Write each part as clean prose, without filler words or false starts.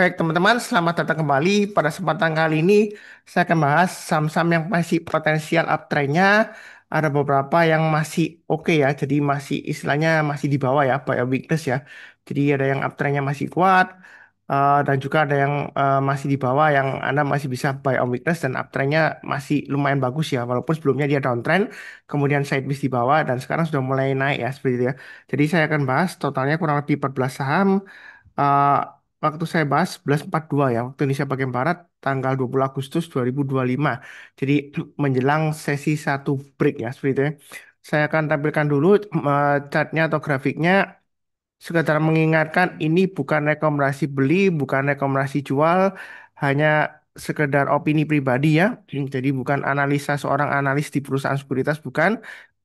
Baik teman-teman, selamat datang kembali. Pada kesempatan kali ini, saya akan bahas saham-saham yang masih potensial uptrend-nya. Ada beberapa yang masih oke ya, jadi masih istilahnya masih di bawah ya, buy on weakness ya. Jadi ada yang uptrend-nya masih kuat, dan juga ada yang masih di bawah yang Anda masih bisa buy on weakness dan uptrend-nya masih lumayan bagus ya. Walaupun sebelumnya dia downtrend, kemudian sideways di bawah, dan sekarang sudah mulai naik ya, seperti itu ya. Jadi saya akan bahas totalnya kurang lebih 14 saham. eh, Waktu saya bahas 11.42 ya, waktu Indonesia bagian Barat, tanggal 20 Agustus 2025. Jadi menjelang sesi satu break ya, seperti itu ya. Saya akan tampilkan dulu chartnya atau grafiknya. Sekedar mengingatkan ini bukan rekomendasi beli, bukan rekomendasi jual, hanya sekedar opini pribadi ya. Jadi bukan analisa seorang analis di perusahaan sekuritas, bukan.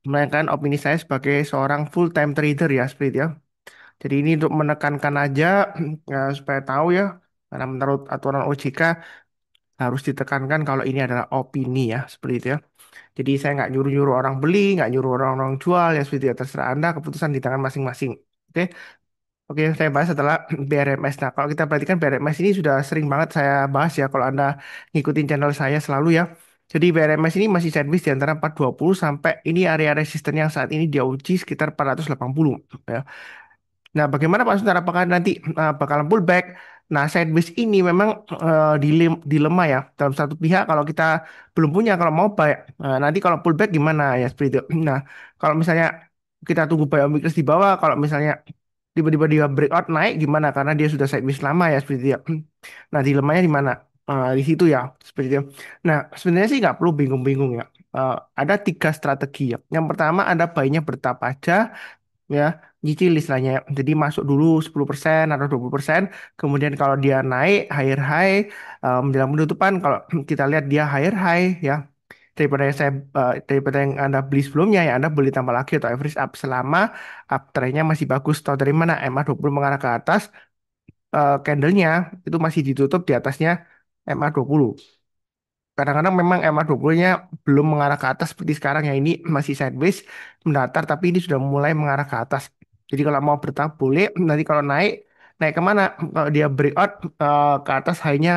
Melainkan opini saya sebagai seorang full time trader ya, seperti itu ya. Jadi ini untuk menekankan aja ya, supaya tahu ya, karena menurut aturan OJK harus ditekankan kalau ini adalah opini ya, seperti itu ya. Jadi saya nggak nyuruh-nyuruh orang beli, nggak nyuruh orang-orang jual ya, seperti itu ya. Terserah Anda, keputusan di tangan masing-masing. Oke, oke, saya bahas adalah BRMS. Nah, kalau kita perhatikan BRMS ini sudah sering banget saya bahas ya, kalau Anda ngikutin channel saya selalu ya. Jadi BRMS ini masih sideways di antara 420 sampai ini area resisten yang saat ini dia uji sekitar 480 ya. Nah, bagaimana Pak Suntar? Apakah nanti bakalan pullback? Nah, sideways ini memang dilema ya. Dalam satu pihak, kalau kita belum punya, kalau mau buy, nanti kalau pullback gimana ya seperti itu. Nah, kalau misalnya kita tunggu buy on weakness di bawah, kalau misalnya tiba-tiba dia breakout naik gimana? Karena dia sudah sideways lama ya seperti itu ya. Nah, dilemanya di mana? Di situ ya, seperti itu. Nah, sebenarnya sih nggak perlu bingung-bingung ya. Ada tiga strategi ya. Yang pertama ada buy-nya bertahap aja ya, nyicil istilahnya. Jadi masuk dulu 10% atau 20%, kemudian kalau dia naik higher high, menjelang penutupan kalau kita lihat dia higher high ya, daripada yang Anda beli sebelumnya ya Anda beli tambah lagi atau average up selama uptrendnya masih bagus. Tahu dari mana MA20 mengarah ke atas, candlenya itu masih ditutup di atasnya MA20. Kadang-kadang memang MA20-nya belum mengarah ke atas seperti sekarang ya, ini masih sideways mendatar tapi ini sudah mulai mengarah ke atas. Jadi kalau mau bertahap boleh, nanti kalau naik naik kemana? Kalau dia breakout ke atas hanya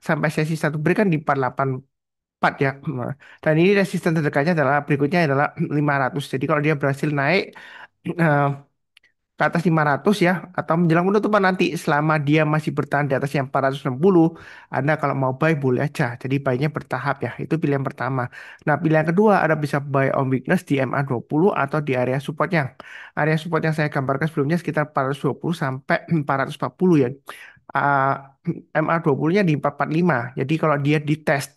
sampai sesi satu break kan di 484 ya. Nah, dan ini resisten terdekatnya adalah berikutnya adalah 500. Jadi kalau dia berhasil naik eh, ke atas 500 ya, atau menjelang penutupan nanti selama dia masih bertahan di atas yang 460, Anda kalau mau buy boleh aja. Jadi buy-nya bertahap ya. Itu pilihan pertama. Nah, pilihan kedua Anda bisa buy on weakness di MA20 atau di area supportnya. Area support yang saya gambarkan sebelumnya sekitar 420 sampai 440 ya. MA20-nya di 445. Jadi kalau dia ditest,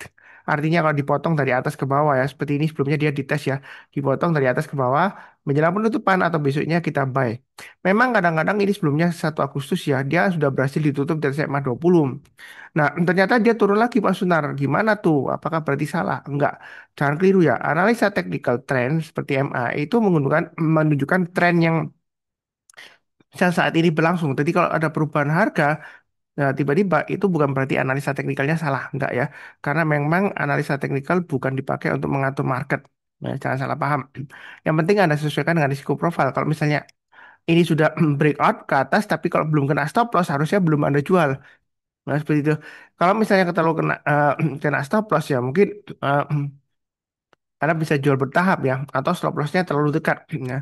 artinya kalau dipotong dari atas ke bawah ya, seperti ini sebelumnya dia dites ya, dipotong dari atas ke bawah, menjelang penutupan atau besoknya kita buy. Memang kadang-kadang ini sebelumnya 1 Agustus ya, dia sudah berhasil ditutup dari SMA 20. Nah, ternyata dia turun lagi Pak Sunar. Gimana tuh? Apakah berarti salah? Enggak. Jangan keliru ya. Analisa technical trend seperti MA itu menunjukkan tren yang saat ini berlangsung. Jadi kalau ada perubahan harga, nah, tiba-tiba itu bukan berarti analisa teknikalnya salah, enggak ya. Karena memang analisa teknikal bukan dipakai untuk mengatur market. Nah, jangan salah paham. Yang penting Anda sesuaikan dengan risiko profil. Kalau misalnya ini sudah breakout ke atas tapi kalau belum kena stop loss harusnya belum Anda jual. Nah, seperti itu. Kalau misalnya terlalu kena kena stop loss ya mungkin eh, Anda bisa jual bertahap ya atau stop lossnya terlalu dekat. Nah,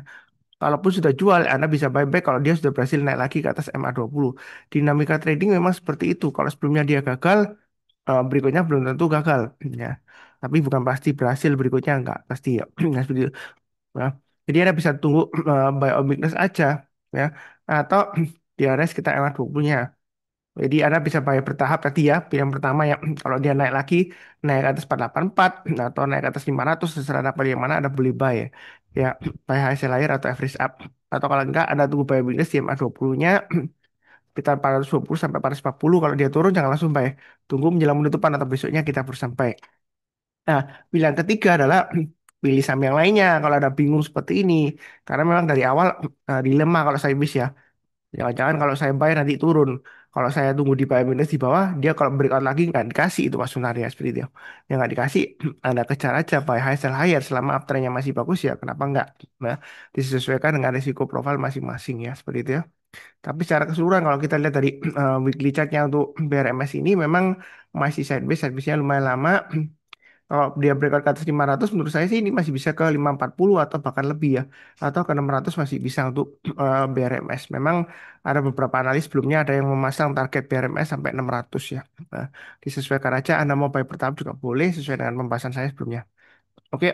kalaupun sudah jual Anda bisa buy back kalau dia sudah berhasil naik lagi ke atas MA20. Dinamika trading memang seperti itu. Kalau sebelumnya dia gagal, berikutnya belum tentu gagal ya. Tapi bukan pasti berhasil berikutnya enggak pasti ya. Nah, seperti itu. Ya. Jadi Anda bisa tunggu buy on weakness aja ya, atau di area sekitar MA20-nya. Jadi Anda bisa bayar bertahap tadi ya. Pilihan pertama ya, kalau dia naik lagi, naik ke atas 484 atau naik ke atas 500, terserah Anda pilih yang mana, Anda boleh buy ya. Ya, buy high sell higher atau average up. Atau kalau enggak, Anda tunggu buy weakness di MA20-nya sekitar 420 sampai 440. Kalau dia turun, jangan langsung buy. Tunggu menjelang penutupan atau besoknya kita baru sampai. Nah, pilihan ketiga adalah pilih saham yang lainnya kalau ada bingung seperti ini. Karena memang dari awal dilema kalau saya bis ya. Jangan-jangan kalau saya bayar nanti turun. Kalau saya tunggu di buy minus di bawah, dia kalau breakout lagi nggak dikasih itu Pak Sunaria seperti itu. Yang nggak dikasih, Anda kejar aja buy high sell higher selama uptrendnya masih bagus ya. Kenapa nggak? Nah, disesuaikan dengan risiko profil masing-masing ya seperti itu ya. Tapi secara keseluruhan kalau kita lihat dari weekly chartnya untuk BRMS ini memang masih sideways, sidewaysnya lumayan lama. Kalau dia breakout ke atas 500, menurut saya sih ini masih bisa ke 540 atau bahkan lebih ya. Atau ke 600 masih bisa untuk BRMS. Memang ada beberapa analis sebelumnya ada yang memasang target BRMS sampai 600 ya. Nah, disesuaikan aja Anda mau buy bertahap juga boleh sesuai dengan pembahasan saya sebelumnya. Oke,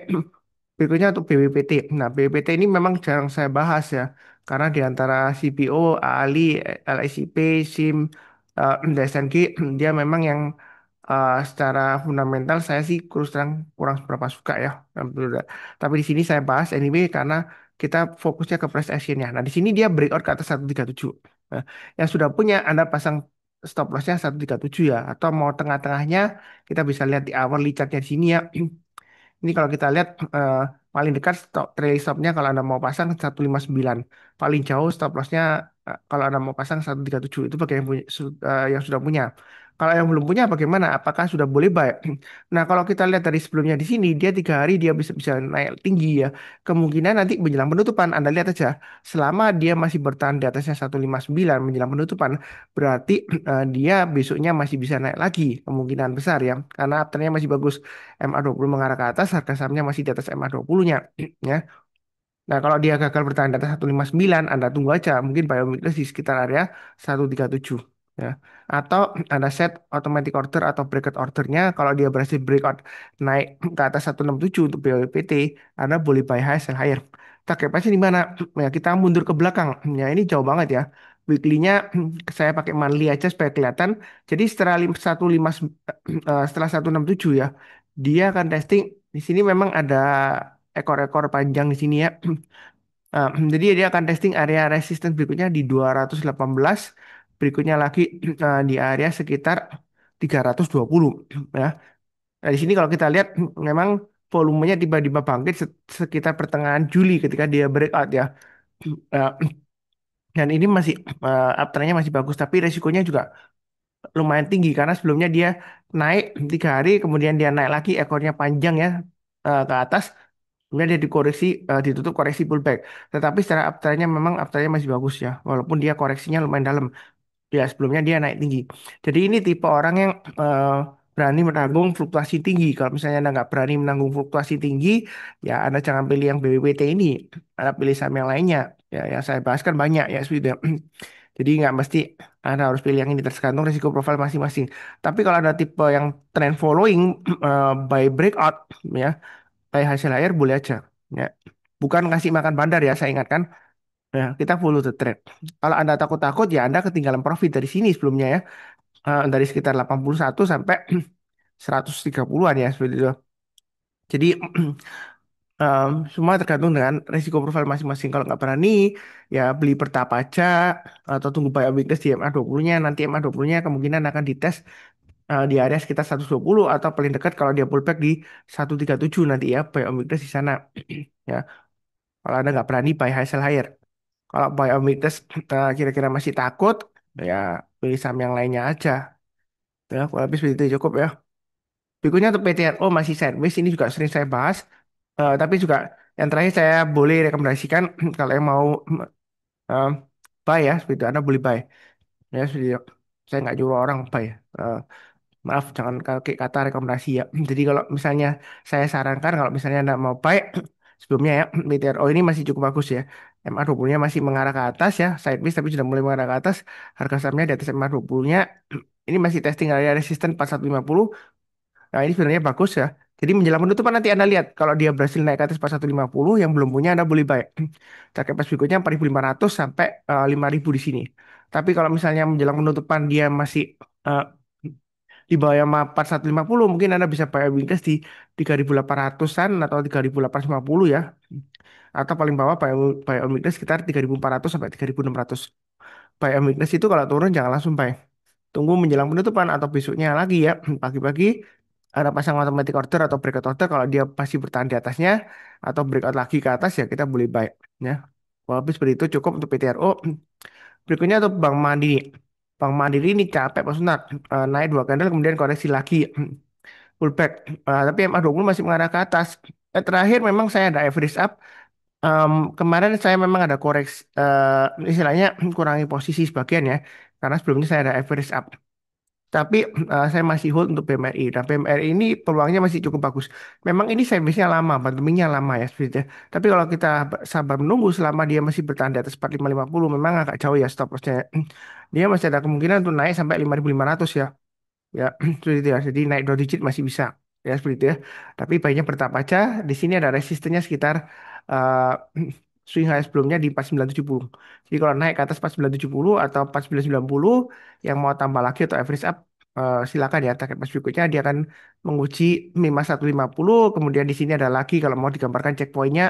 berikutnya untuk BWPT. Nah, BWPT ini memang jarang saya bahas ya, karena di antara CPO, Ali, LICP, SIM, DSNG, dia memang yang secara fundamental saya sih terus terang kurang seberapa suka ya. Alhamdulillah. Tapi di sini saya bahas anyway karena kita fokusnya ke price actionnya. Nah, di sini dia breakout ke atas 137. Nah, yang sudah punya Anda pasang stop lossnya 137 ya, atau mau tengah-tengahnya kita bisa lihat di hourly chartnya di sini ya. Ini kalau kita lihat paling dekat stop trailing stopnya kalau Anda mau pasang 159. Paling jauh stop lossnya kalau Anda mau pasang 137 itu bagi yang punya, yang sudah punya. Kalau yang belum punya bagaimana? Apakah sudah boleh buy? Nah, kalau kita lihat dari sebelumnya di sini dia 3 hari dia bisa bisa naik tinggi ya. Kemungkinan nanti menjelang penutupan Anda lihat aja. Selama dia masih bertahan di atasnya 159 menjelang penutupan, berarti dia besoknya masih bisa naik lagi kemungkinan besar ya. Karena uptrendnya masih bagus. MA20 mengarah ke atas, harga sahamnya masih di atas MA20-nya. Ya. Nah, kalau dia gagal bertahan di atas 159, Anda tunggu aja. Mungkin biometrics di sekitar area 137. Ya. Atau Anda set automatic order atau bracket ordernya. Kalau dia berhasil breakout naik ke atas 167 untuk BWPT, Anda boleh buy high, sell higher. Target price di mana? Ya, kita mundur ke belakang. Ya, ini jauh banget ya. Weekly-nya saya pakai monthly aja supaya kelihatan. Jadi setelah 159 setelah 167 ya, dia akan testing. Di sini memang ada ekor-ekor panjang di sini ya. Jadi dia akan testing area resistance berikutnya di 218, berikutnya lagi di area sekitar 320 ya. Nah, di sini kalau kita lihat memang volumenya tiba-tiba bangkit sekitar pertengahan Juli ketika dia breakout ya. Eh, dan ini masih uptrendnya masih bagus tapi resikonya juga lumayan tinggi karena sebelumnya dia naik 3 hari kemudian dia naik lagi ekornya panjang ya ke atas. Kemudian dia dikoreksi, ditutup koreksi pullback. Tetapi secara uptrendnya memang uptrendnya masih bagus ya. Walaupun dia koreksinya lumayan dalam. Ya sebelumnya dia naik tinggi. Jadi ini tipe orang yang berani menanggung fluktuasi tinggi. Kalau misalnya Anda nggak berani menanggung fluktuasi tinggi, ya Anda jangan pilih yang BWT ini. Anda pilih saham yang lainnya. Ya, yang saya bahas kan banyak ya sudah. Jadi nggak mesti Anda harus pilih yang ini tergantung risiko profil masing-masing. Tapi kalau ada tipe yang trend following by breakout ya kayak hasil air boleh aja ya bukan ngasih makan bandar ya saya ingatkan ya kita follow the trend kalau Anda takut-takut ya Anda ketinggalan profit dari sini sebelumnya ya. Dari sekitar 81 sampai 130-an ya seperti itu jadi semua tergantung dengan risiko profil masing-masing kalau nggak berani ya beli bertahap aja atau tunggu buy weakness di MA20-nya nanti MA20-nya kemungkinan akan dites di area sekitar 120 atau paling dekat kalau dia pullback di 137 nanti ya buy weakness di sana ya. Kalau Anda nggak berani buy high sell higher. Kalau buy on weakness kira-kira masih takut, ya pilih saham yang lainnya aja. Ya, kalau habis itu cukup ya. Berikutnya untuk PTRO masih sideways, ini juga sering saya bahas. Tapi juga yang terakhir saya boleh rekomendasikan kalau yang mau uh, buy ya, seperti itu Anda boleh buy. Ya, seperti itu. Saya nggak nyuruh orang buy. Eh, Maaf, jangan pakai kata rekomendasi ya. Jadi kalau misalnya saya sarankan kalau misalnya Anda mau buy, sebelumnya ya, BTRO ini masih cukup bagus ya. MA20-nya masih mengarah ke atas ya, sideways tapi sudah mulai mengarah ke atas. Harga sahamnya di atas MA20-nya. Ini masih testing area resisten 4150. Nah, ini sebenarnya bagus ya. Jadi menjelang penutupan nanti Anda lihat kalau dia berhasil naik ke atas 4150 yang belum punya Anda boleh buy. Target price berikutnya 4.500 sampai 5.000 di sini. Tapi kalau misalnya menjelang penutupan dia masih eh, di bawah yang 4150 mungkin Anda bisa buy weakness di 3.800-an atau 3.850 ya. Atau paling bawah buy on weakness sekitar 3.400 sampai 3.600. Buy on weakness itu kalau turun jangan langsung buy. Tunggu menjelang penutupan atau besoknya lagi ya. Pagi-pagi ada pasang automatic order atau breakout order kalau dia pasti bertahan di atasnya atau breakout lagi ke atas ya kita boleh buy ya. Kalau habis seperti itu cukup untuk PTRO. Berikutnya untuk Bank Mandiri. Bank Mandiri ini capek Pak Sunak. Naik 2 kali kemudian koreksi lagi. Pullback. Tapi MA20 masih mengarah ke atas. Terakhir memang saya ada average up. Kemarin saya memang ada koreksi, istilahnya kurangi posisi sebagian ya, karena sebelumnya saya ada average up. Tapi saya masih hold untuk BMRI. Dan BMRI ini peluangnya masih cukup bagus. Memang ini service-nya lama, bottoming-nya lama ya sebenarnya. Tapi kalau kita sabar menunggu selama dia masih bertahan di atas 4550, memang agak jauh ya stop loss-nya. Dia masih ada kemungkinan untuk naik sampai 5500 ya. Ya, seperti itu ya. Jadi naik 2 digit masih bisa. Ya, seperti itu ya. Tapi baiknya bertahap aja. Di sini ada resistennya sekitar eh, swing high sebelumnya di 4970. Jadi kalau naik ke atas 4970 atau 4990 yang mau tambah lagi atau average up, silakan ya. Target pas berikutnya dia akan menguji 5150. Kemudian di sini ada lagi kalau mau digambarkan checkpointnya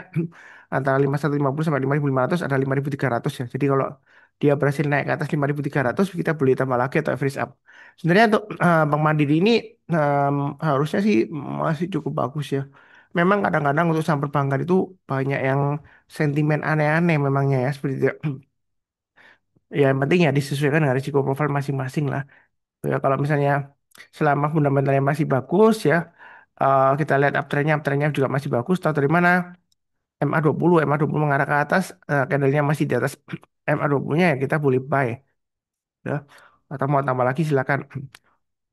antara 5150 sampai 5500 ada 5300 ya. Jadi kalau dia berhasil naik ke atas 5300 kita boleh tambah lagi atau average up. Sebenarnya untuk Bank Mandiri ini harusnya sih masih cukup bagus ya. Memang kadang-kadang untuk saham perbankan itu banyak yang sentimen aneh-aneh memangnya ya seperti itu. Ya yang penting ya disesuaikan dengan risiko profil masing-masing lah. Ya, kalau misalnya selama fundamentalnya masih bagus ya, kita lihat uptrendnya juga masih bagus. Tahu dari mana? MA20 mengarah ke atas, candlenya masih di atas MA20-nya ya kita boleh buy ya. Atau mau tambah lagi silakan.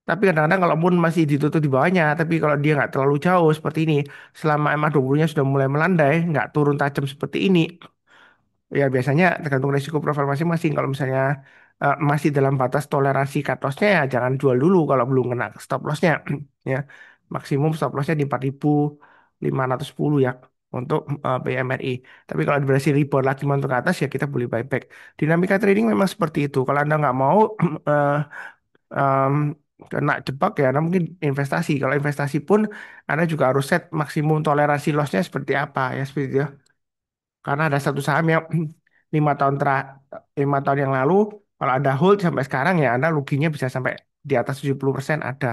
Tapi kadang-kadang kalaupun masih ditutup di bawahnya, tapi kalau dia nggak terlalu jauh seperti ini, selama MA20-nya sudah mulai melandai, nggak turun tajam seperti ini, ya biasanya tergantung risiko profil masing-masing. Kalau misalnya masih dalam batas toleransi cut loss-nya, ya jangan jual dulu kalau belum kena stop loss-nya. Ya, maksimum stop loss-nya di 4510 ya untuk BMRI. Tapi kalau berhasil rebound lagi untuk ke atas, ya kita boleh buyback. Dinamika trading memang seperti itu. Kalau Anda nggak mau eh, em, kena jebak ya, Anda mungkin investasi. Kalau investasi pun Anda juga harus set maksimum toleransi lossnya seperti apa ya seperti itu ya. Karena ada satu saham yang 5 tahun yang lalu kalau Anda hold sampai sekarang ya Anda ruginya bisa sampai di atas 70% ada.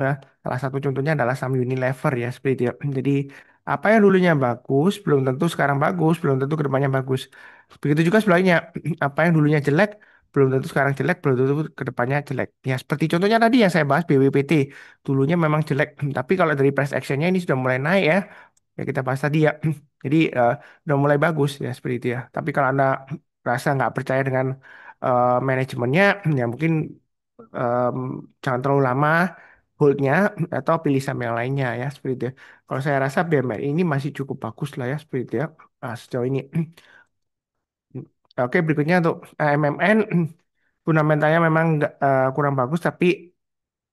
Ya, salah satu contohnya adalah saham Unilever ya seperti itu ya. Jadi apa yang dulunya bagus belum tentu sekarang bagus, belum tentu kedepannya bagus. Begitu juga sebaliknya, apa yang dulunya jelek belum tentu sekarang jelek, belum tentu kedepannya jelek. Ya seperti contohnya tadi yang saya bahas BWPT, dulunya memang jelek, tapi kalau dari price actionnya ini sudah mulai naik ya, ya kita bahas tadi ya. Jadi udah mulai bagus ya seperti itu ya. Tapi kalau Anda rasa nggak percaya dengan manajemennya, ya mungkin em, jangan terlalu lama holdnya atau pilih saham yang lainnya ya seperti itu ya. Kalau saya rasa BMR ini masih cukup bagus lah ya seperti itu ya. Sejauh ini. Oke, berikutnya untuk MMN fundamentalnya memang kurang bagus tapi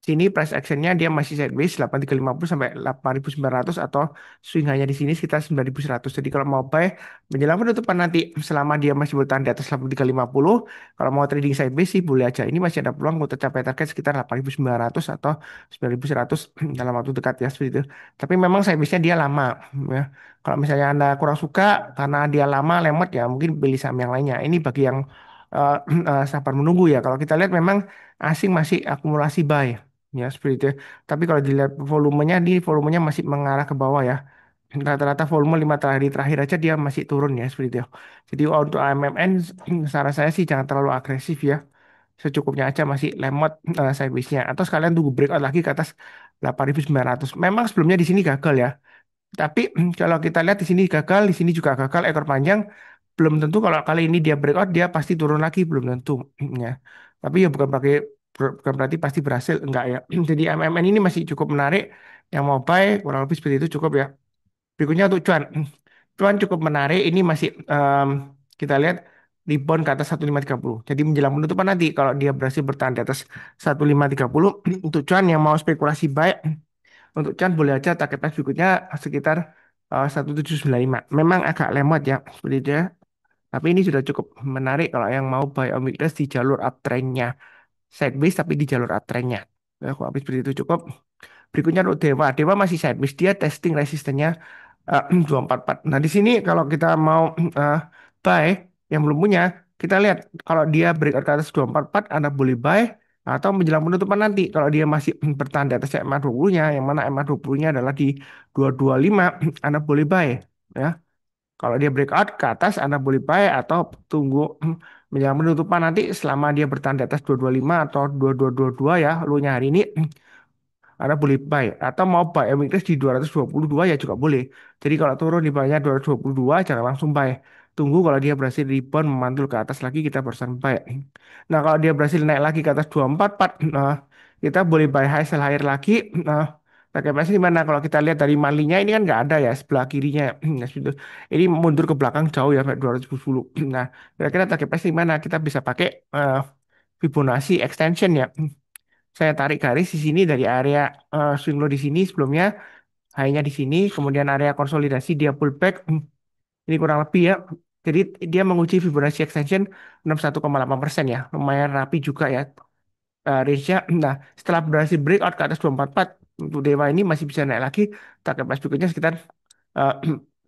sini price actionnya dia masih sideways 8350 sampai 8900 atau swing hanya di sini sekitar 9100. Jadi kalau mau buy menjelang penutupan nanti selama dia masih bertahan di atas 8350, kalau mau trading sideways sih boleh aja. Ini masih ada peluang untuk capai target sekitar 8900 atau 9100 dalam waktu dekat ya seperti itu. Tapi memang sidewaysnya dia lama ya. Kalau misalnya Anda kurang suka karena dia lama lemot ya mungkin beli saham yang lainnya. Ini bagi yang sabar menunggu ya. Kalau kita lihat memang asing masih akumulasi buy. Ya, seperti itu ya. Tapi kalau dilihat volumenya, di volumenya masih mengarah ke bawah ya. Rata-rata volume 5 hari terakhir aja dia masih turun ya, seperti itu. Jadi untuk AMMN, saran saya sih jangan terlalu agresif ya. Secukupnya aja masih lemot sideways-nya. Atau sekalian tunggu breakout lagi ke atas 8900. Memang sebelumnya di sini gagal ya. Tapi kalau kita lihat di sini gagal, di sini juga gagal ekor panjang. Belum tentu kalau kali ini dia breakout dia pasti turun lagi, belum tentu ya. Tapi ya bukan berarti pasti berhasil enggak ya. Jadi MMN ini masih cukup menarik. Yang mau buy kurang lebih seperti itu cukup ya. Berikutnya untuk cuan. Cuan cukup menarik. Ini masih kita lihat rebound ke atas 1530. Jadi menjelang penutupan nanti kalau dia berhasil bertahan di atas 1530 untuk cuan yang mau spekulasi buy untuk Chan boleh aja target price berikutnya sekitar 1795. Memang agak lemot ya seperti itu ya. Tapi ini sudah cukup menarik kalau yang mau buy on weakness di jalur uptrendnya. Sideways tapi di jalur uptrendnya. Ya, aku habis seperti itu cukup. Berikutnya untuk Dewa. Dewa masih sideways. Dia testing resistennya 244. Nah di sini kalau kita mau eh, buy yang belum punya, kita lihat kalau dia breakout ke atas 244, Anda boleh buy atau menjelang penutupan nanti kalau dia masih bertahan di atas MA20-nya, yang mana MA20-nya adalah di 225, Anda boleh buy ya. Kalau dia breakout ke atas, Anda boleh buy atau tunggu menjelang penutupan nanti selama dia bertahan di atas 225 atau 2222 ya, lu nya hari ini Anda boleh buy atau mau buy weakness di 222 ya juga boleh. Jadi kalau turun di bawahnya 222 jangan langsung buy. Tunggu kalau dia berhasil rebound memantul ke atas lagi kita barusan buy. Nah, kalau dia berhasil naik lagi ke atas 244, nah kita boleh buy high sell higher lagi. Nah, pakai price di mana? Kalau kita lihat dari malinya ini kan nggak ada ya sebelah kirinya. Nah, situ. Ini mundur ke belakang jauh ya sampai 210. Nah, kira-kira target price di mana? Kita bisa pakai Fibonacci extension ya. Saya tarik garis di sini dari area swing low di sini sebelumnya, high-nya di sini, kemudian area konsolidasi dia pullback. Ini kurang lebih ya. Jadi dia menguji Fibonacci extension 61,8% ya. Lumayan rapi juga ya range-nya. Nah, setelah berhasil breakout ke atas 244 untuk Dewa ini masih bisa naik lagi. Target price berikutnya sekitar eh,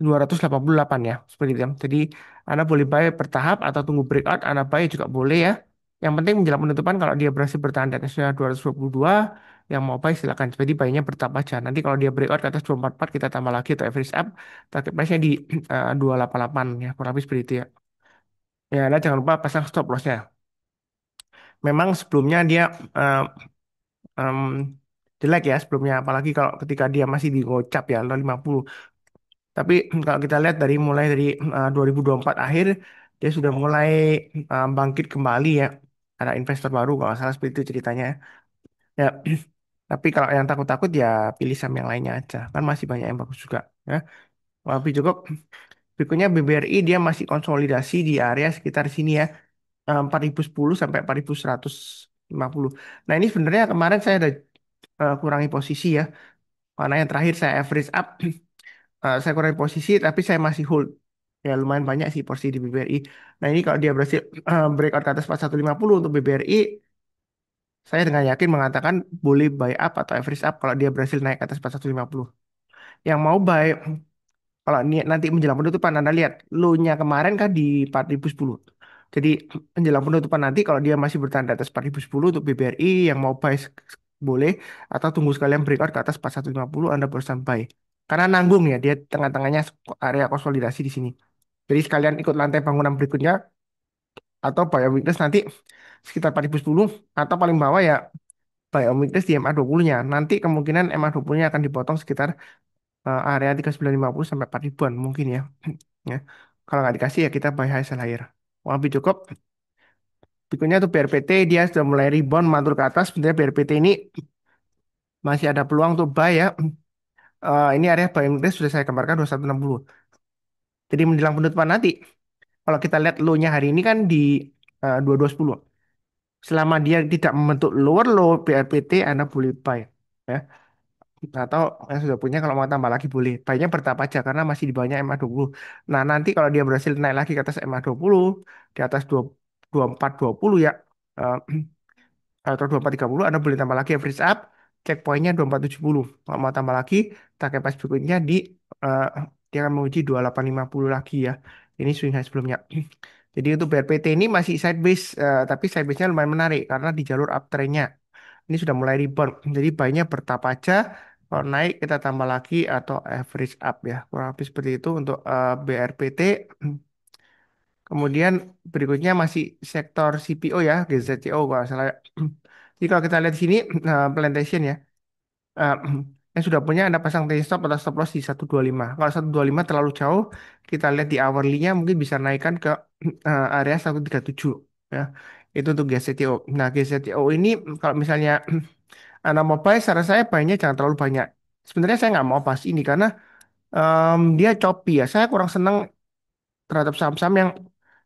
288 ya. Seperti itu. Jadi Anda boleh buy bertahap atau tunggu breakout. Anda buy juga boleh ya. Yang penting menjelang penutupan kalau dia berhasil bertahan di atasnya 222, yang mau buy silakan. Jadi buy-nya bertahap aja. Nanti kalau dia breakout ke atas 244 kita tambah lagi atau average up. Target price-nya di 288 ya. Kurang lebih seperti itu ya. Ya, Anda jangan lupa pasang stop loss-nya. Memang sebelumnya dia eh, em, jelek ya sebelumnya apalagi kalau ketika dia masih di gocap ya 0,50. Tapi kalau kita lihat dari mulai dari 2024 akhir dia sudah mulai bangkit kembali ya, ada investor baru kalau nggak salah seperti itu ceritanya ya. Tapi kalau yang takut-takut ya pilih saham yang lainnya aja kan masih banyak yang bagus juga ya. Tapi cukup berikutnya BBRI dia masih konsolidasi di area sekitar sini ya, 4010 sampai 4150. Nah ini sebenarnya kemarin saya ada kurangi posisi ya. Karena yang terakhir saya average up, saya kurangi posisi, tapi saya masih hold. Ya lumayan banyak sih porsi di BBRI. Nah ini kalau dia berhasil breakout ke atas 4150 untuk BBRI, saya dengan yakin mengatakan boleh buy up atau average up kalau dia berhasil naik ke atas 4150. Yang mau buy, kalau nanti menjelang penutupan Anda lihat, low-nya kemarin kan di 4010. Jadi menjelang penutupan nanti kalau dia masih bertahan di atas 4010 untuk BBRI yang mau buy boleh atau tunggu sekalian breakout ke atas 4150 Anda barusan buy. Karena nanggung ya dia tengah-tengahnya area konsolidasi di sini. Jadi sekalian ikut lantai bangunan berikutnya atau buy on weakness nanti sekitar 4010 atau paling bawah ya buy on weakness di MA20-nya. Nanti kemungkinan MA20-nya akan dipotong sekitar area 3950 sampai 4 ribuan mungkin ya. Ya. Kalau nggak dikasih ya kita buy high sell higher. Wah, lebih cukup. Berikutnya tuh BRPT dia sudah mulai rebound mantul ke atas. Sebenarnya BRPT ini masih ada peluang untuk buy ya. Ini area buy weakness sudah saya gambarkan 2160. Jadi menjelang penutupan nanti, kalau kita lihat low-nya hari ini kan di 2210. Selama dia tidak membentuk lower low BRPT, Anda boleh buy. Ya. Atau yang sudah punya kalau mau tambah lagi boleh. Buy-nya bertahap aja karena masih di bawahnya MA20. Nah, nanti kalau dia berhasil naik lagi ke atas MA20, di atas 2420 ya, eh, atau 2430 Anda boleh tambah lagi average up, checkpointnya 2470. Kalau mau tambah lagi, target price berikutnya di eh, dia akan menguji 2850 lagi ya. Ini swing high sebelumnya. Jadi untuk BRPT ini masih sideways, tapi sideways-nya lumayan menarik karena di jalur uptrend-nya. Ini sudah mulai rebound. Jadi buy-nya bertahap aja. Kalau naik kita tambah lagi atau average up ya. Kurang lebih seperti itu untuk BRPT. Kemudian berikutnya masih sektor CPO ya, GZCO kalau nggak salah. Jadi kalau kita lihat di sini plantation ya, eh, yang sudah punya Anda pasang tail stop atau stop loss di 125. Kalau 125 terlalu jauh, kita lihat di hourly-nya mungkin bisa naikkan ke area 137 ya. Itu untuk GZCO. Nah, GZCO ini kalau misalnya Anda mau buy, saran saya buy-nya jangan terlalu banyak. Sebenarnya saya nggak mau pas ini karena dia choppy ya. Saya kurang senang terhadap saham-saham yang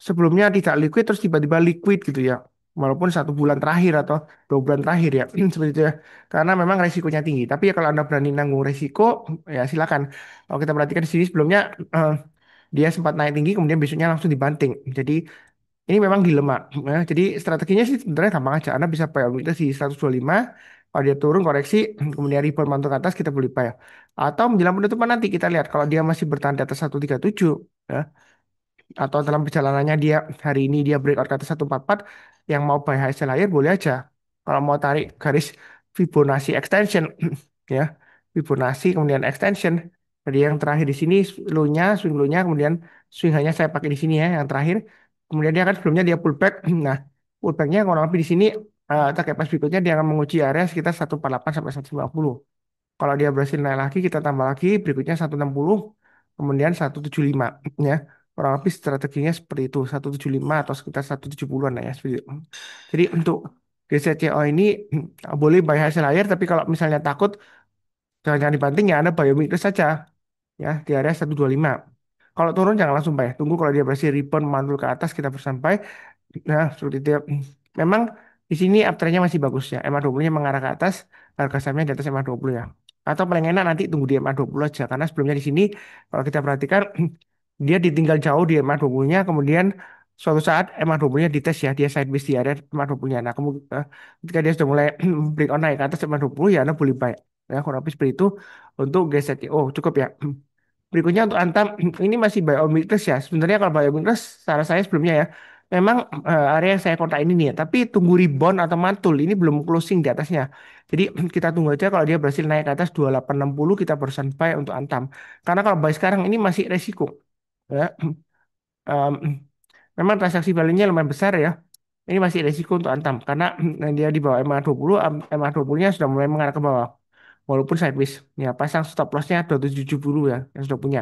sebelumnya tidak liquid terus tiba-tiba liquid gitu ya. Walaupun 1 bulan terakhir atau 2 bulan terakhir ya seperti itu ya. Karena memang resikonya tinggi. Tapi ya kalau Anda berani nanggung resiko ya silakan. Kalau kita perhatikan di sini sebelumnya dia sempat naik tinggi kemudian besoknya langsung dibanting. Jadi ini memang dilema. Ya, jadi strateginya sih sebenarnya gampang aja. Anda bisa buy obligasi di 125, kalau dia turun koreksi, kemudian rebound mantul ke atas kita boleh buy. Atau menjelang penutupan nanti kita lihat kalau dia masih bertahan di atas 137 ya, atau dalam perjalanannya dia hari ini dia breakout ke atas 144 yang mau buy high sell higher boleh aja. Kalau mau tarik garis Fibonacci extension ya, Fibonacci kemudian extension. Jadi yang terakhir di sini low-nya, swing low-nya, kemudian swing hanya saya pakai di sini ya yang terakhir. Kemudian dia kan sebelumnya dia pullback. Nah, pullbacknya kurang lebih di sini target price berikutnya dia akan menguji area sekitar 148 sampai 150. Kalau dia berhasil naik lagi, kita tambah lagi, berikutnya 160, kemudian 175, ya. Kurang lebih strateginya seperti itu, 175 atau sekitar 170-an lah ya. Seperti itu. Jadi untuk GCCO ini boleh buy hasil higher, tapi kalau misalnya takut, jangan dibanting ya, Anda buy weakness saja, ya, di area 125. Kalau turun jangan langsung buy, tunggu kalau dia berhasil rebound mantul ke atas, kita bersampai. Nah, seperti itu. Memang di sini uptrendnya masih bagus ya. MA20-nya mengarah ke atas, harga sahamnya di atas MA20 ya. Atau paling enak nanti tunggu di MA20 aja. Karena sebelumnya di sini, kalau kita perhatikan, dia ditinggal jauh di MA20-nya, kemudian suatu saat MA20-nya dites ya, dia sideways di area MA20-nya. Nah, ketika dia sudah mulai break on naik ke atas MA20, ya Anda boleh buy. Ya, kurang lebih seperti itu untuk GZTO. Oh, cukup ya. Berikutnya untuk Antam, ini masih biomimesis ya. Sebenarnya kalau biomimesis, saran saya sebelumnya ya, memang area yang saya kontak ini nih ya, tapi tunggu rebound atau mantul, ini belum closing di atasnya. Jadi kita tunggu aja kalau dia berhasil naik ke atas 2860, kita barusan buy untuk Antam. Karena kalau buy sekarang ini masih resiko. Ya. Em, memang transaksi value-nya lumayan besar ya. Ini masih resiko untuk Antam. Karena dia di bawah MA20, MA20-nya sudah mulai mengarah ke bawah. Walaupun sideways. Ya, pasang stop loss-nya 2770 ya, yang sudah punya.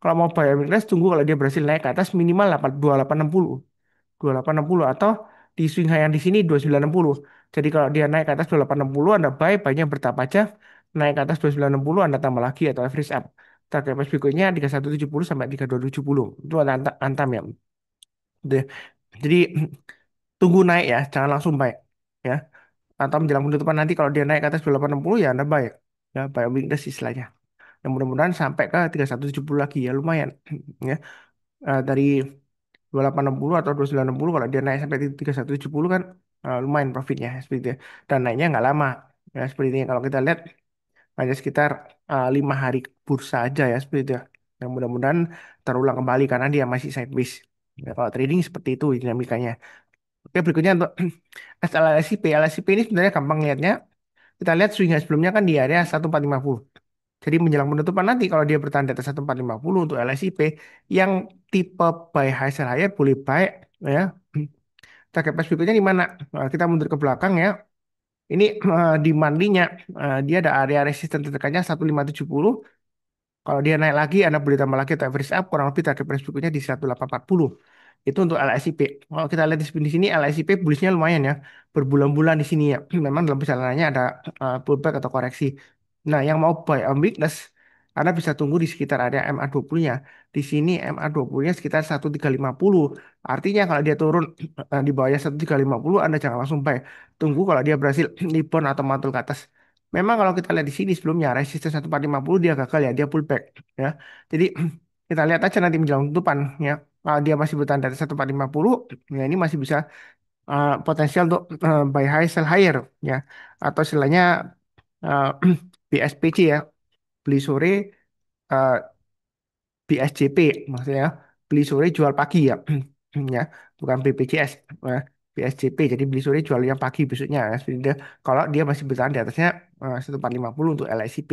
Kalau mau buy weakness, tunggu kalau dia berhasil naik ke atas minimal 2860. 2860 atau di swing high yang di sini 2960. Jadi kalau dia naik ke atas 2860, Anda buy, buy-nya bertahap aja. Naik ke atas 2960, Anda tambah lagi atau average up. Target price berikutnya 3170 sampai 3270. Itu ada antam ya. Udah. Jadi tunggu naik ya, jangan langsung buy. Ya. Atau menjelang penutupan nanti kalau dia naik ke atas 2860 ya Anda buy. Ya, buy weakness istilahnya. Yang mudah-mudahan sampai ke 3170 lagi ya lumayan. Ya. Dari 2860 atau 2960 kalau dia naik sampai 3170 kan lumayan profitnya seperti itu ya. Dan naiknya nggak lama ya seperti ini kalau kita lihat hanya sekitar 5 hari bursa aja ya seperti itu ya. Yang mudah-mudahan terulang kembali karena dia masih sideways. Ya, kalau trading seperti itu dinamikanya. Oke, berikutnya untuk SLSIP. LSIP ini sebenarnya gampang lihatnya. Kita lihat swing high sebelumnya kan di area 1450. Jadi menjelang penutupan nanti kalau dia bertahan di atas 1450 untuk LSIP yang tipe buy high sell higher boleh buy ya. Target price berikutnya di mana? Kita mundur ke belakang ya. Ini di mandinya dia ada area resisten terdekatnya 1570. Kalau dia naik lagi, Anda boleh tambah lagi atau average up kurang lebih target price berikutnya di 1840. Itu untuk LSIP. Kalau kita lihat di sini LSIP bullishnya lumayan ya. Berbulan-bulan di sini ya. Memang dalam perjalanannya ada pullback atau koreksi. Nah, yang mau buy on weakness, Anda bisa tunggu di sekitar area MA20-nya. Di sini MA20-nya sekitar 1350. Artinya kalau dia turun di bawahnya 1350, Anda jangan langsung buy. Tunggu kalau dia berhasil rebound atau mantul ke atas. Memang kalau kita lihat di sini sebelumnya resisten 1450 dia gagal ya, dia pullback ya. Jadi kita lihat aja nanti menjelang tutupan ya. Kalau dia masih bertahan dari 1450 ya ini masih bisa potensial untuk buy high sell higher ya. Atau istilahnya uh, BSPC ya, beli sore uh, BSJP maksudnya beli sore jual pagi ya. Ya, bukan BPJS. BSJP jadi beli sore jual yang pagi besoknya ya. Seperti itu. Kalau dia masih bertahan di atasnya 1450 untuk LSIP.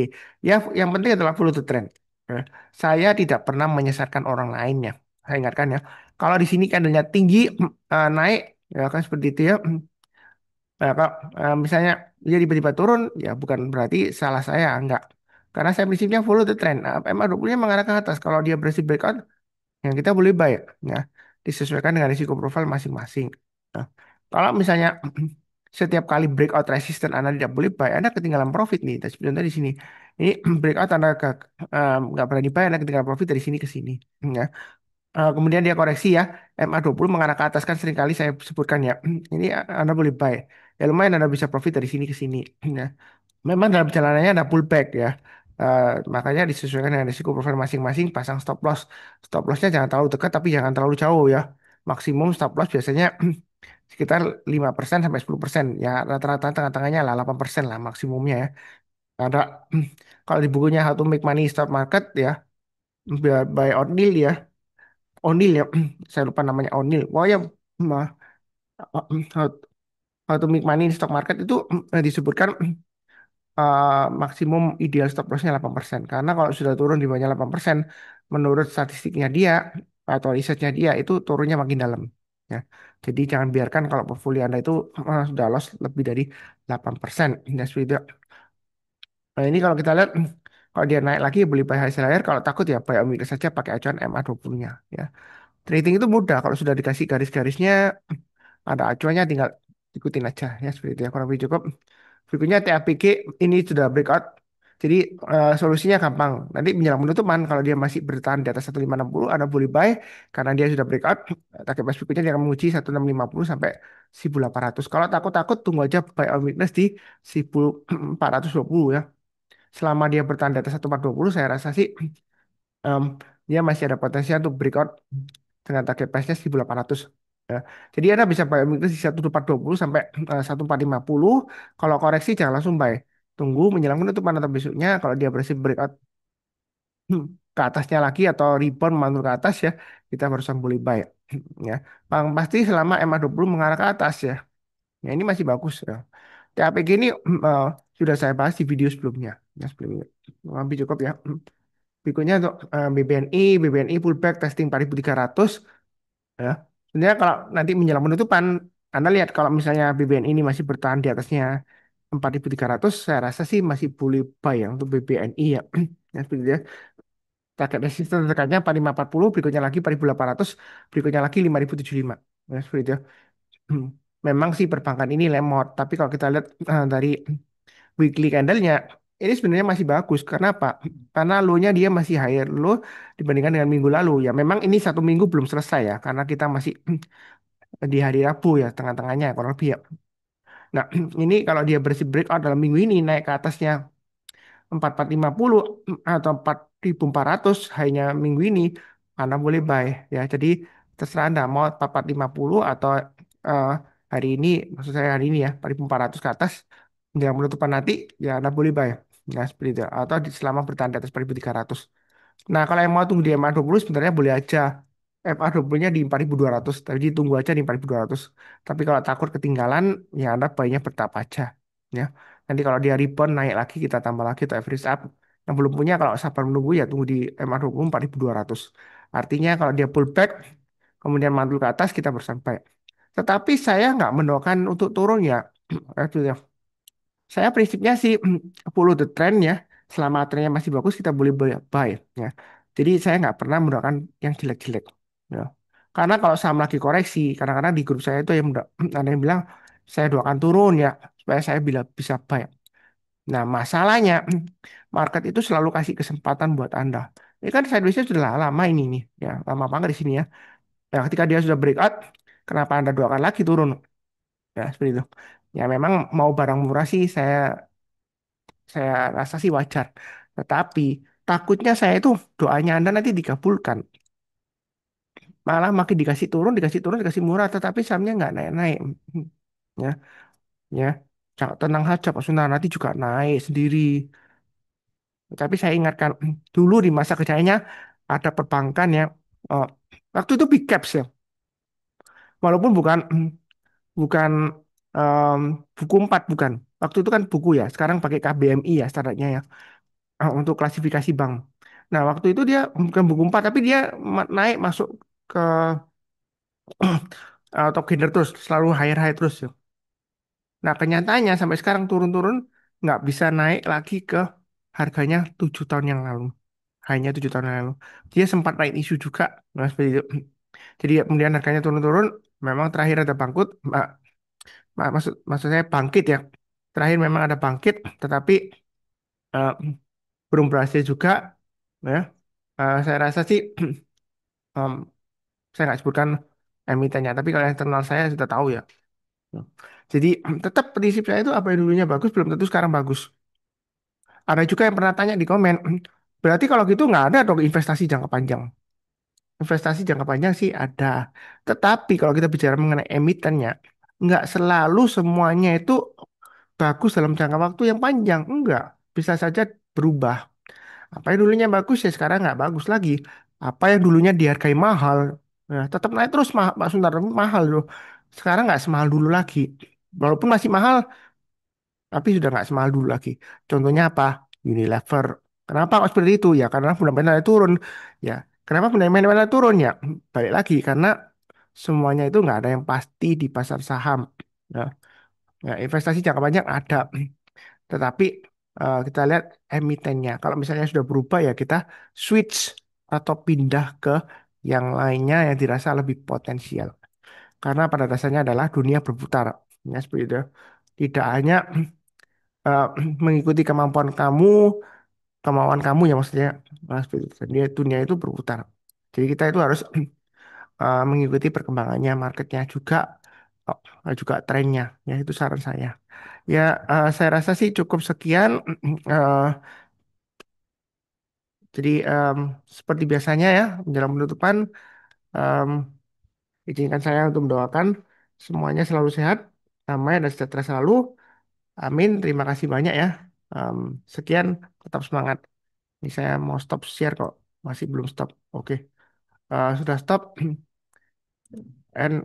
Ya, yang penting adalah follow the trend. Ya. Saya tidak pernah menyesatkan orang lainnya. Saya ingatkan ya. Kalau di sini candlenya tinggi naik ya kan seperti itu ya. Nah, kalau misalnya dia tiba-tiba turun, ya bukan berarti salah saya, enggak. Karena saya prinsipnya follow the trend. Nah, MA20-nya mengarah ke atas. Kalau dia berhasil breakout, yang kita boleh buy. Ya, disesuaikan dengan risiko profil masing-masing. Nah, kalau misalnya setiap kali breakout resisten Anda tidak boleh buy, Anda ketinggalan profit nih. Dan sebenarnya di sini. Ini breakout Anda nggak berani buy, Anda ketinggalan profit dari sini ke sini. Ya. Kemudian dia koreksi ya, MA20 mengarah ke atas kan seringkali saya sebutkan ya. Ini Anda boleh buy. Ya lumayan Anda bisa profit dari sini ke sini. Ya. Memang dalam perjalanannya ada pullback ya. Makanya disesuaikan dengan risiko profil masing-masing, pasang stop loss. Stop lossnya jangan terlalu dekat tapi jangan terlalu jauh ya. Maksimum stop loss biasanya sekitar 5% sampai 10%. Ya rata-rata tengah-tengahnya lah 8% lah maksimumnya ya. Ada kalau di bukunya How to Make Money in Stock Market ya, by O'Neill ya. O'Neill ya, saya lupa namanya O'Neill. Pokoknya mah, how, how to make money in stock market itu disebutkan maksimum ideal stop lossnya 8%. Karena kalau sudah turun di bawahnya 8%, menurut statistiknya dia atau risetnya dia itu turunnya makin dalam. Ya. Jadi jangan biarkan kalau portfolio Anda itu sudah loss lebih dari 8%. Ya, seperti itu. Nah, ini kalau kita lihat kalau dia naik lagi beli buy hasil akhir, kalau takut ya buy on weakness saja pakai acuan MA20-nya ya. Trading itu mudah kalau sudah dikasih garis-garisnya, ada acuannya tinggal ikutin aja ya seperti itu ya. Kurang lebih cukup. Berikutnya TAPG ini sudah breakout. Jadi solusinya gampang. Nanti menjelang penutupan kalau dia masih bertahan di atas 1560 Anda boleh buy karena dia sudah breakout. Target price berikutnya dia akan menguji 1650 sampai 1800. Kalau takut-takut tunggu aja buy on weakness di 1420 ya. Selama dia bertahan di atas 1420 saya rasa sih em, dia masih ada potensi untuk breakout dengan target price-nya 1800. Ya. Jadi Anda bisa buy weakness di 1420 sampai 1450. Kalau koreksi jangan langsung buy. Tunggu menjelang penutupan atau besoknya kalau dia berhasil breakout ke atasnya lagi atau rebound mantul ke atas ya, kita barusan boleh buy. Ya. Bang pasti selama MA20 mengarah ke atas ya. Ya ini masih bagus ya. TAPG ini sudah saya bahas di video sebelumnya. Ya, sebelumnya. Lebih cukup ya. Berikutnya untuk BBNI pullback testing 4300 ya. Sebenarnya kalau nanti menjelang penutupan, Anda lihat kalau misalnya BBNI ini masih bertahan di atasnya 4300 saya rasa sih masih boleh buy ya untuk BBNI ya. Ya seperti itu ya. Target resistance terdekatnya 4540, berikutnya lagi 4800, berikutnya lagi 5075. Ya seperti itu ya. Memang sih perbankan ini lemot, tapi kalau kita lihat dari weekly candle-nya, ini sebenarnya masih bagus. Karena apa? Karena low-nya dia masih higher low dibandingkan dengan minggu lalu. Ya memang ini satu minggu belum selesai ya, karena kita masih di hari Rabu ya, tengah-tengahnya kurang lebih ya. Nah, ini kalau dia bersih breakout dalam minggu ini naik ke atasnya 4450 atau 4400 hanya minggu ini, Anda boleh buy ya. Jadi terserah Anda mau 4450 atau eh, hari ini, maksud saya hari ini ya, 4400 ke atas yang penutupan nanti ya Anda boleh buy. Nah, seperti itu. Atau selama bertahan di atas 4300. Nah, kalau yang mau tunggu di MA20 sebenarnya boleh aja. MA20-nya di 4200, tapi ditunggu aja di 4200. Tapi kalau takut ketinggalan, ya Anda bayinya bertahap aja. Ya. Nanti kalau dia rebound naik lagi, kita tambah lagi atau average up. Yang belum punya, kalau sabar menunggu ya tunggu di MA20 4200. Artinya kalau dia pullback, kemudian mantul ke atas, kita bersampai. Tetapi saya nggak mendoakan untuk turun ya. Itu ya. Saya prinsipnya sih follow the trend ya. Selama trennya masih bagus kita boleh buy ya. Jadi saya nggak pernah mendoakan yang jelek-jelek ya. Karena kalau saham lagi koreksi, kadang-kadang di grup saya itu yang ada yang bilang saya doakan turun ya supaya saya bisa buy. Nah masalahnya market itu selalu kasih kesempatan buat Anda. Ini kan sideways-nya sudah lama ini nih ya, lama banget di sini ya. Ya ketika dia sudah breakout, kenapa Anda doakan lagi turun? Ya seperti itu. Ya memang mau barang murah sih saya rasa sih wajar. Tetapi takutnya saya itu doanya Anda nanti dikabulkan. Malah makin dikasih turun, dikasih murah, tetapi sahamnya nggak naik-naik. Ya, ya. Jangan tenang saja, Pak Sunar, nanti juga naik sendiri. Tapi saya ingatkan dulu di masa kerjanya ada perbankan yang eh, waktu itu big caps ya, walaupun bukan bukan em, buku 4 bukan. Waktu itu kan buku ya, sekarang pakai KBMI ya standarnya ya. Untuk klasifikasi bank. Nah, waktu itu dia bukan buku 4 tapi dia naik masuk ke top kinder terus, selalu higher terus ya. Nah, kenyataannya sampai sekarang turun-turun nggak bisa naik lagi ke harganya 7 tahun yang lalu. Hanya 7 tahun yang lalu. Dia sempat naik isu juga. Nah, seperti itu. Jadi kemudian harganya turun-turun. Memang terakhir ada bangkit. Maksud saya bangkit ya. Terakhir memang ada bangkit, tetapi eh, belum berhasil juga. Ya. Saya rasa sih em, saya nggak sebutkan emitennya, tapi kalau internal saya sudah tahu ya. Jadi tetap prinsip saya itu apa yang dulunya bagus belum tentu sekarang bagus. Ada juga yang pernah tanya di komen, berarti kalau gitu nggak ada dong investasi jangka panjang. Investasi jangka panjang sih ada, tetapi kalau kita bicara mengenai emitennya, nggak selalu semuanya itu bagus dalam jangka waktu yang panjang. Enggak, bisa saja berubah. Apa yang dulunya bagus ya sekarang nggak bagus lagi. Apa yang dulunya dihargai mahal, ya, tetap naik terus Pak Sundar, mahal loh. Sekarang nggak semahal dulu lagi. Walaupun masih mahal, tapi sudah nggak semahal dulu lagi. Contohnya apa? Unilever. Kenapa kok seperti itu? Ya karena fundamentalnya turun. Ya, kenapa fundamentalnya turun ya? Balik lagi karena semuanya itu nggak ada yang pasti di pasar saham. Ya, ya, investasi jangka panjang ada, tetapi kita lihat emitennya. Kalau misalnya sudah berubah ya kita switch atau pindah ke yang lainnya yang dirasa lebih potensial. Karena pada dasarnya adalah dunia berputar. Ya, seperti itu. Tidak hanya eh, mengikuti kemauan kamu ya maksudnya. Nah, seperti itu. Dia dunia itu berputar. Jadi kita itu harus mengikuti perkembangannya, marketnya juga, juga trennya. Ya itu saran saya. Ya, saya rasa sih cukup sekian. Eh, jadi seperti biasanya ya, menjelang penutupan, em, izinkan saya untuk mendoakan semuanya selalu sehat, damai dan sejahtera selalu. Amin. Terima kasih banyak ya. Em, sekian, tetap semangat. Ini saya mau stop share kok, masih belum stop. Oke. Sudah stop. And